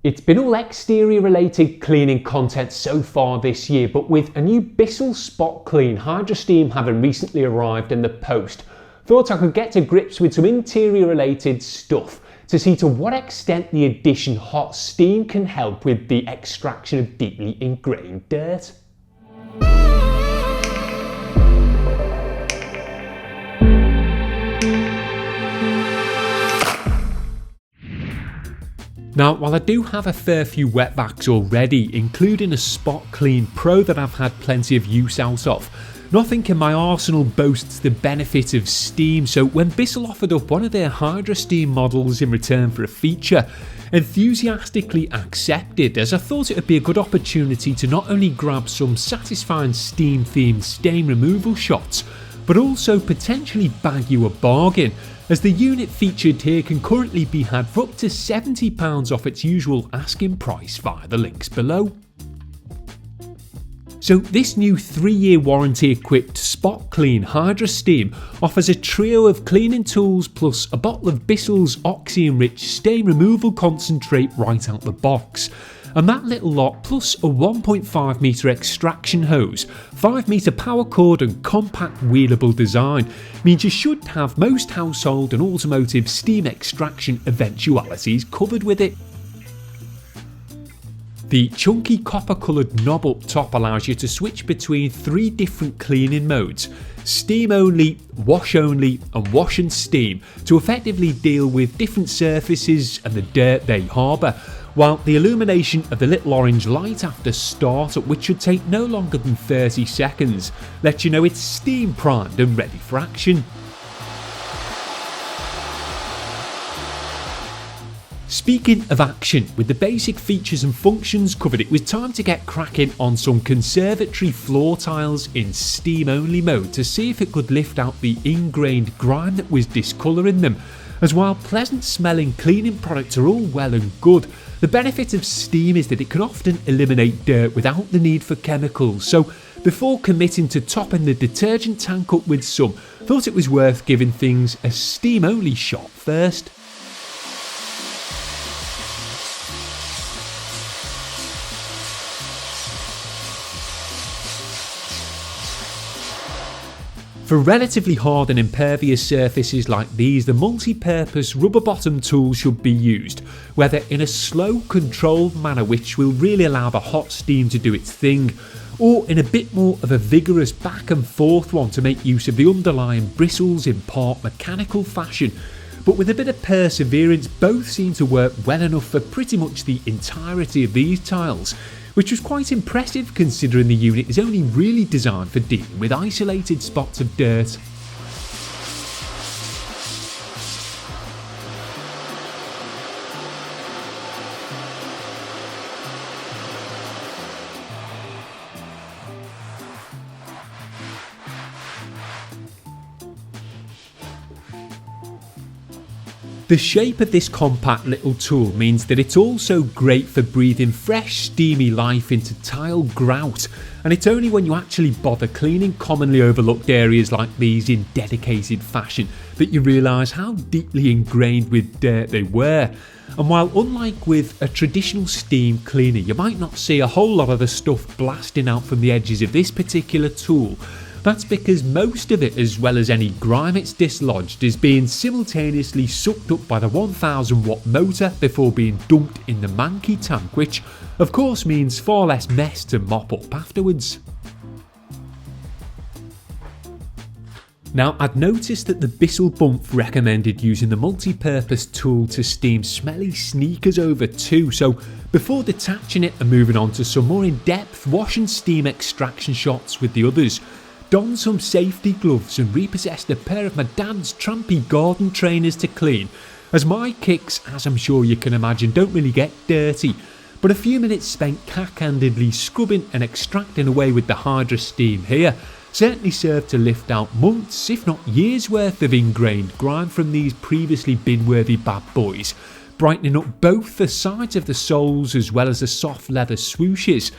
It's been all exterior related cleaning content so far this year, but with a new Bissell Spot Clean Hydro Steam having recently arrived in the post, thought I could get to grips with some interior related stuff to see to what extent the addition hot steam can help with the extraction of deeply ingrained dirt. Now, while I do have a fair few wet vacs already, including a Spot Clean Pro that I've had plenty of use out of, nothing in my arsenal boasts the benefit of steam, so when Bissell offered up one of their Hydro Steam models in return for a feature, enthusiastically accepted, as I thought it would be a good opportunity to not only grab some satisfying steam-themed stain removal shots, but also potentially bag you a bargain, as the unit featured here can currently be had for up to £70 off its usual asking price via the links below. So this new 3-year warranty equipped Spot Clean Hydro Steam offers a trio of cleaning tools plus a bottle of Bissell's oxy-enriched stain removal concentrate right out the box. And that little lot plus a 1.5 metre extraction hose, 5 metre power cord and compact wheelable design means you should have most household and automotive steam extraction eventualities covered with it. The chunky copper coloured knob up top allows you to switch between 3 different cleaning modes: steam only, wash only and wash and steam, to effectively deal with different surfaces and the dirt they harbour, while the illumination of the little orange light after startup, which should take no longer than 30 seconds, lets you know it's steam primed and ready for action. Speaking of action, with the basic features and functions covered, it was time to get cracking on some conservatory floor tiles in steam only mode to see if it could lift out the ingrained grime that was discolouring them. As while pleasant smelling cleaning products are all well and good, the benefit of steam is that it can often eliminate dirt without the need for chemicals, so before committing to topping the detergent tank up with some, thought it was worth giving things a steam only shot first. For relatively hard and impervious surfaces like these, the multi-purpose rubber bottom tool should be used, whether in a slow, controlled manner which will really allow the hot steam to do its thing, or in a bit more of a vigorous back and forth one to make use of the underlying bristles in part mechanical fashion. But with a bit of perseverance, both seem to work well enough for pretty much the entirety of these tiles, which was quite impressive considering the unit is only really designed for dealing with isolated spots of dirt. The shape of this compact little tool means that it's also great for breathing fresh, steamy life into tile grout, and it's only when you actually bother cleaning commonly overlooked areas like these in dedicated fashion that you realise how deeply ingrained with dirt they were. And while unlike with a traditional steam cleaner, you might not see a whole lot of the stuff blasting out from the edges of this particular tool, that's because most of it, as well as any grime it's dislodged, is being simultaneously sucked up by the 1000 watt motor before being dumped in the manky tank, which of course means far less mess to mop up afterwards. Now, I'd noticed that the Bissell bump recommended using the multi-purpose tool to steam smelly sneakers over too, so before detaching it and moving on to some more in-depth wash and steam extraction shots with the others, donned some safety gloves and repossessed a pair of my dad's trampy garden trainers to clean, as my kicks, as I'm sure you can imagine, don't really get dirty, but a few minutes spent cack-handedly scrubbing and extracting away with the Hydro Steam here certainly served to lift out months, if not years worth of ingrained grime from these previously bin-worthy bad boys, brightening up both the sides of the soles as well as the soft leather swooshes.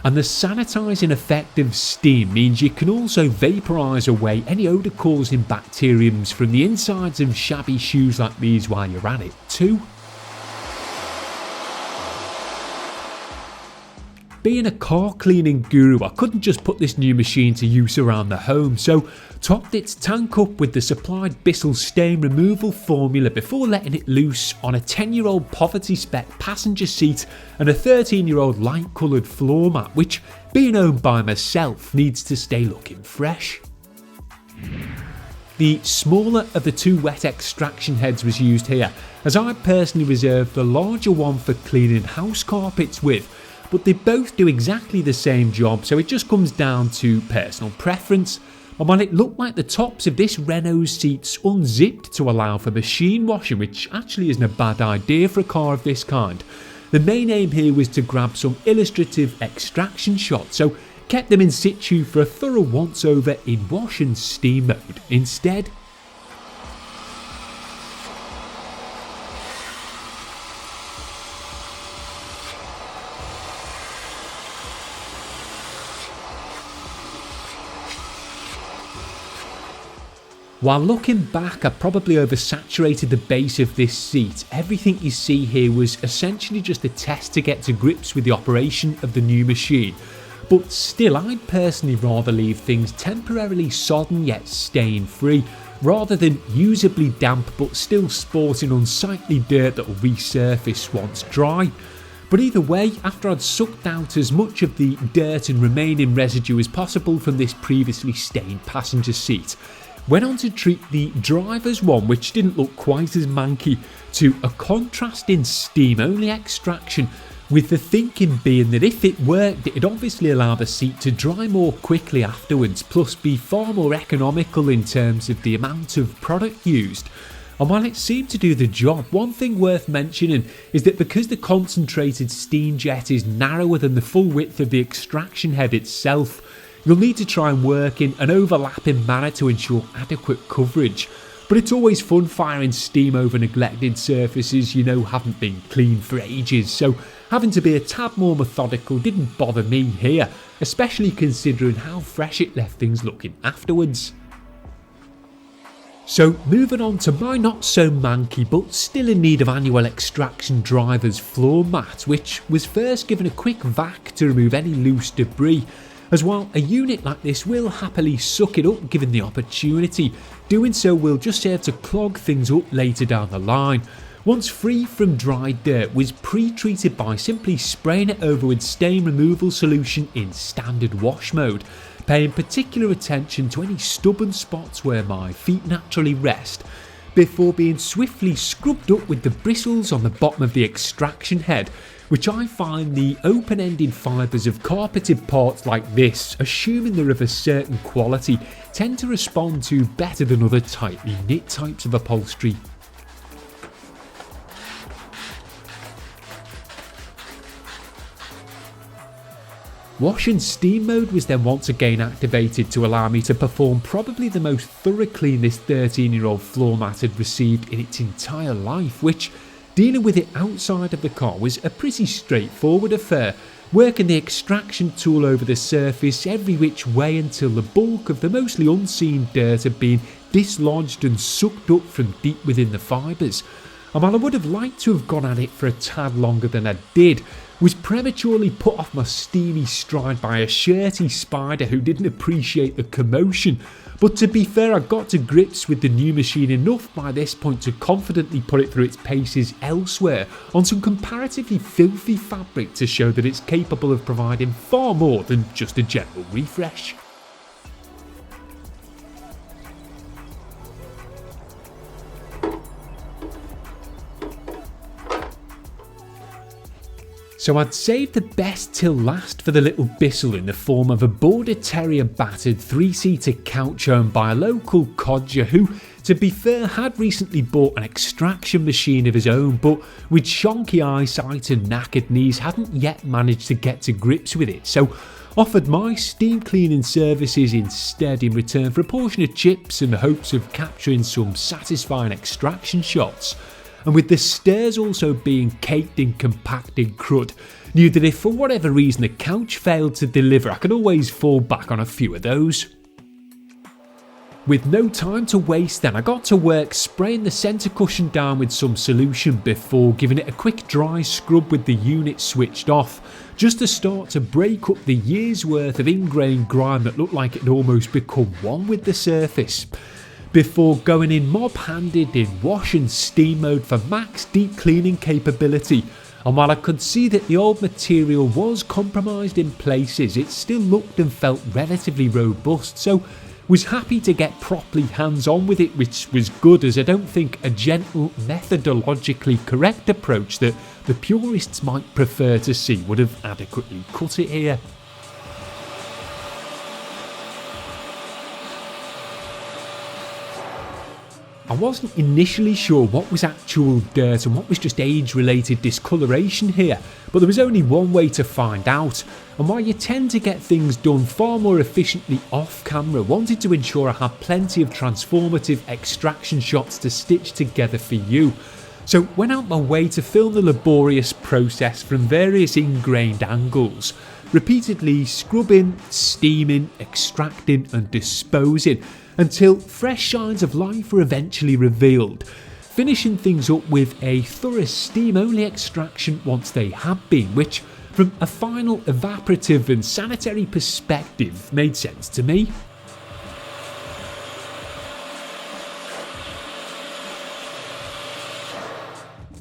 And the sanitising effect of steam means you can also vaporise away any odour causing bacteriums from the insides of shabby shoes like these while you're at it too. being a car cleaning guru, I couldn't just put this new machine to use around the home, so topped its tank up with the supplied Bissell stain removal formula before letting it loose on a 10-year-old poverty spec passenger seat and a 13-year-old light coloured floor mat, which, being owned by myself, needs to stay looking fresh. The smaller of the two wet extraction heads was used here, as I personally reserved the larger one for cleaning house carpets with, but they both do exactly the same job, so it just comes down to personal preference. And while it looked like the tops of this Renault's seats unzipped to allow for machine washing, which actually isn't a bad idea for a car of this kind, the main aim here was to grab some illustrative extraction shots, so kept them in situ for a thorough once over in wash and steam mode instead. While looking back, I probably oversaturated the base of this seat. Everything you see here was essentially just a test to get to grips with the operation of the new machine. But still, I'd personally rather leave things temporarily sodden yet stain free, rather than usably damp but still sporting unsightly dirt that will resurface once dry. But either way, after I'd sucked out as much of the dirt and remaining residue as possible from this previously stained passenger seat, went on to treat the driver's one, which didn't look quite as manky, to a contrasting steam-only extraction, with the thinking being that if it worked, it'd obviously allow the seat to dry more quickly afterwards, plus be far more economical in terms of the amount of product used. And while it seemed to do the job, one thing worth mentioning is that because the concentrated steam jet is narrower than the full width of the extraction head itself, you'll need to try and work in an overlapping manner to ensure adequate coverage. But it's always fun firing steam over neglected surfaces you know haven't been cleaned for ages, so having to be a tad more methodical didn't bother me here, especially considering how fresh it left things looking afterwards. So moving on to my not so manky but still in need of annual extraction driver's floor mat, which was first given a quick vac to remove any loose debris, as while a unit like this will happily suck it up given the opportunity, doing so will just serve to clog things up later down the line. Once free from dry dirt, was pre-treated by simply spraying it over with stain removal solution in standard wash mode, paying particular attention to any stubborn spots where my feet naturally rest, before being swiftly scrubbed up with the bristles on the bottom of the extraction head, which I find the open-ended fibres of carpeted parts like this, assuming they're of a certain quality, tend to respond to better than other tightly knit types of upholstery. Wash and steam mode was then once again activated to allow me to perform probably the most thorough clean this 13-year-old floor mat had received in its entire life, which, dealing with it outside of the car, was a pretty straightforward affair, working the extraction tool over the surface every which way until the bulk of the mostly unseen dirt had been dislodged and sucked up from deep within the fibres. And while I would have liked to have gone at it for a tad longer than I did, was prematurely put off my steamy stride by a shirty spider who didn't appreciate the commotion. But to be fair, I got to grips with the new machine enough by this point to confidently put it through its paces elsewhere on some comparatively filthy fabric to show that it's capable of providing far more than just a general refresh. So I'd saved the best till last for the little Bissell in the form of a Border Terrier battered 3-seater couch owned by a local codger who, to be fair, had recently bought an extraction machine of his own, but with shonky eyesight and knackered knees hadn't yet managed to get to grips with it, so offered my steam cleaning services instead in return for a portion of chips and the hopes of capturing some satisfying extraction shots. And with the stairs also being caked in compacted crud, knew that if for whatever reason the couch failed to deliver, I could always fall back on a few of those. With no time to waste then, I got to work spraying the centre cushion down with some solution before giving it a quick dry scrub with the unit switched off, just to start to break up the year's worth of ingrained grime that looked like it had almost become one with the surface. Before going in mob-handed in wash and steam mode for max deep cleaning capability. And while I could see that the old material was compromised in places, it still looked and felt relatively robust, so was happy to get properly hands-on with it, which was good, as I don't think a gentle, methodologically correct approach that the purists might prefer to see would have adequately cut it here. I wasn't initially sure what was actual dirt and what was just age-related discoloration here, but there was only one way to find out, and while you tend to get things done far more efficiently off-camera, wanted to ensure I had plenty of transformative extraction shots to stitch together for you. So went out my way to film the laborious process from various ingrained angles, repeatedly scrubbing, steaming, extracting and disposing, until fresh signs of life were eventually revealed, finishing things up with a thorough steam-only extraction once they had been, which, from a final evaporative and sanitary perspective, made sense to me.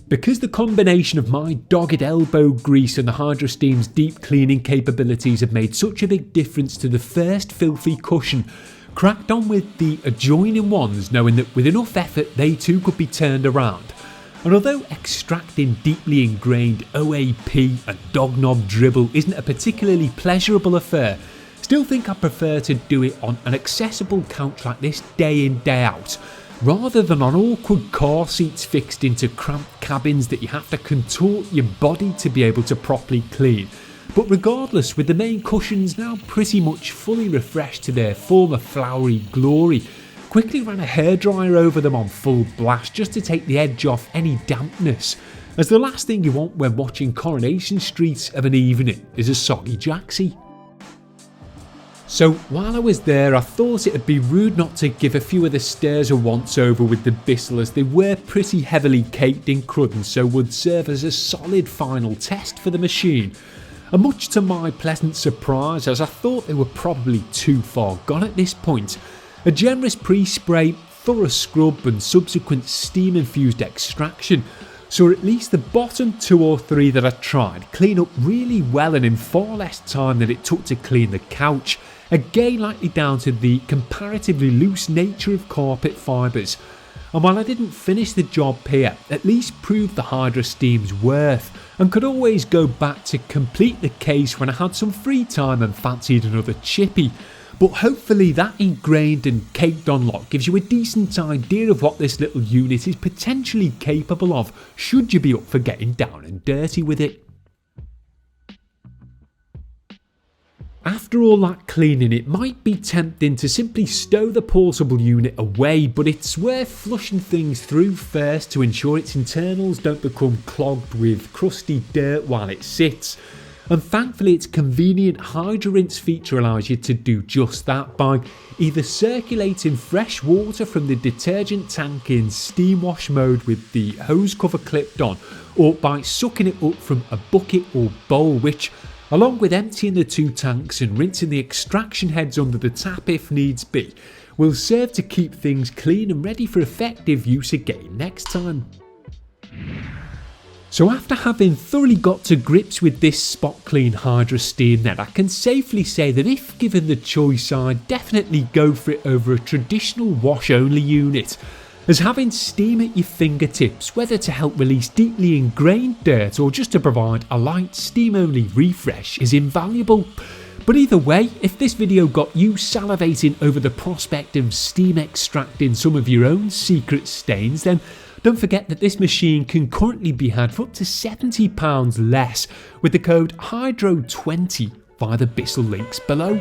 Because the combination of my dogged elbow grease and the Hydro Steam's deep cleaning capabilities had made such a big difference to the first filthy cushion, cracked on with the adjoining ones, knowing that with enough effort they too could be turned around. And although extracting deeply ingrained OAP and dog knob dribble isn't a particularly pleasurable affair, still think I prefer to do it on an accessible couch like this day in day out, rather than on awkward car seats fixed into cramped cabins that you have to contort your body to be able to properly clean. But regardless, with the main cushions now pretty much fully refreshed to their former flowery glory, quickly ran a hairdryer over them on full blast just to take the edge off any dampness, as the last thing you want when watching Coronation Street of an evening is a soggy jacksie. So while I was there, I thought it'd be rude not to give a few of the stairs a once over with the Bissell, as they were pretty heavily caked in crud and so would serve as a solid final test for the machine. And much to my pleasant surprise, as I thought they were probably too far gone at this point, a generous pre-spray, thorough scrub and subsequent steam-infused extraction saw at least the bottom 2 or 3 that I tried clean up really well and in far less time than it took to clean the couch, again likely down to the comparatively loose nature of carpet fibres. And while I didn't finish the job here, at least proved the Hydro Steam's worth, and could always go back to complete the case when I had some free time and fancied another chippy. But hopefully that ingrained and caked on lot gives you a decent idea of what this little unit is potentially capable of, should you be up for getting down and dirty with it. After all that cleaning, it might be tempting to simply stow the portable unit away, but it's worth flushing things through first to ensure its internals don't become clogged with crusty dirt while it sits. And thankfully its convenient Hydro Rinse feature allows you to do just that by either circulating fresh water from the detergent tank in steam wash mode with the hose cover clipped on, or by sucking it up from a bucket or bowl, which, along with emptying the 2 tanks and rinsing the extraction heads under the tap if needs be, will serve to keep things clean and ready for effective use again next time. So after having thoroughly got to grips with this spot clean Hydro Steam then, I can safely say that if given the choice, I'd definitely go for it over a traditional wash only unit, as having steam at your fingertips, whether to help release deeply ingrained dirt or just to provide a light steam only refresh, is invaluable. But either way, if this video got you salivating over the prospect of steam extracting some of your own secret stains, then don't forget that this machine can currently be had for up to £70 less with the code HYDRO20 via the Bissell links below.